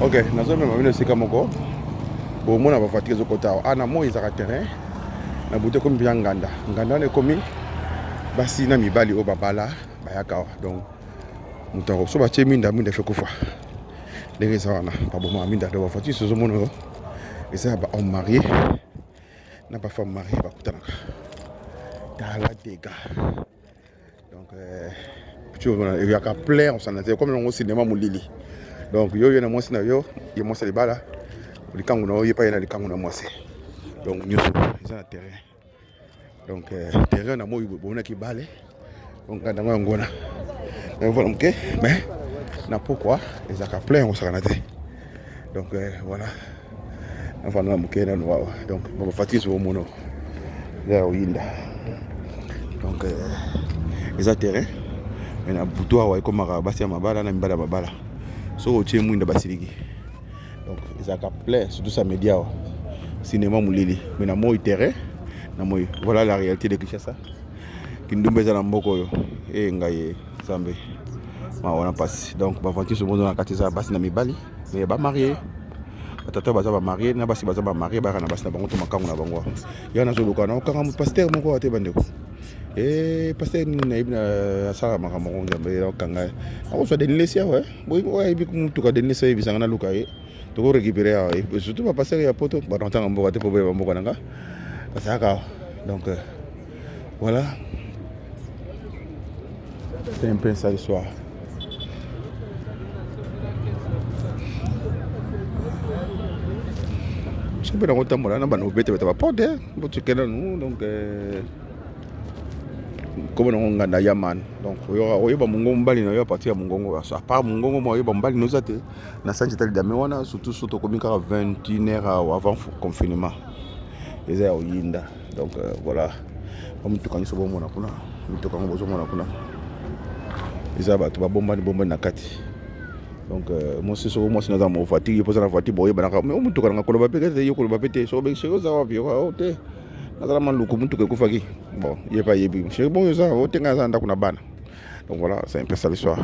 Ok, nous sommes même à Sikamoko. Bon, moi, on va faire des côtés. Ana moi, ils ont terrain. Na bouté comme bien Nganda. Nganda est commis. Basi na mibali au babala. Bayaka. Donc, nous t'avons so bâti minda minda fait quoi. Les raisons pas bon minda de faire tu ce monde. Et ça, on marié. N'a pas femme mariée. Bah, putain. T'as la dégâts. Donc, il y a qu'à plein. On s'en a comme on au cinéma Moulili. Donc, yo na moi scénario. Il y a moi c'est les balles. Les kangourous, il n'y a pas les kangourous moi c'est. Donc, nous sommes un terrain. Donc, terrain, on a moi qui balé. Donc, on a un gona. Donc, voilà, ok. Mais, on a pourquoi ils ont plein, on s'en a dit. Donc, voilà. Enfin, on a ok, donc, on va fatiguer sur le mono. Là, au Yinda. Donc, ils ont terrain. On a boutoir, comme un bassin à ma balle, on a une balle à ma balle. So, au tient de Basiligi. Donc, ils ont plein, surtout ça média. Cinéma Moulili. Mais on a moi terrain. Voilà la réalité de Kinshasa. Kindumbe za mboko yo. Ngaye Zambé. On a passé. Donc, bavanti ce monde dans la katisa basi na mibali. Mais ba marié. Batata baza ba marié, na basi baza ba marié, ba kana basi na bango to makangu na bango. Ya na zoluka na kanga mu pasteur moko ate bandeko. Pasteur na ibna sala makambo ngambe na kanga. Ako so denlesia ouais. Boy ibi mutu ka denlesia ibi sanga na luka e. To ko récupérer surtout ba pasteur ya poto ba ntanga mboka te pobe ba mboka nanga. Donc voilà, c'est un peu ça l'histoire. Je peux donc on a nos bêtes pas porter, donc comme on a Yaman, donc il y a pas mon gombali na yo partir mon gongo à part mon gongo moi il y a bambali nous ate na santé tali damewana surtout comme 21h avant confinement. Les airs au Yinda. Donc voilà. Comme tout quand ils sont bons na kuna. Tout quand ils sont bons na kuna. Les airs tu vas bomba na kati. Donc moi c'est sur moi c'est dans mon fatigue, il pose la fatigue boy banaka. Mais on tout quand on va péter, yo ko va péter. So ben c'est ça va bien. OK. Na kala man luku muntu ko fagi. Bon, il est pas yebi. C'est bon ça, o tenga za nda kuna bana. Donc voilà, c'est un peu ça l'histoire.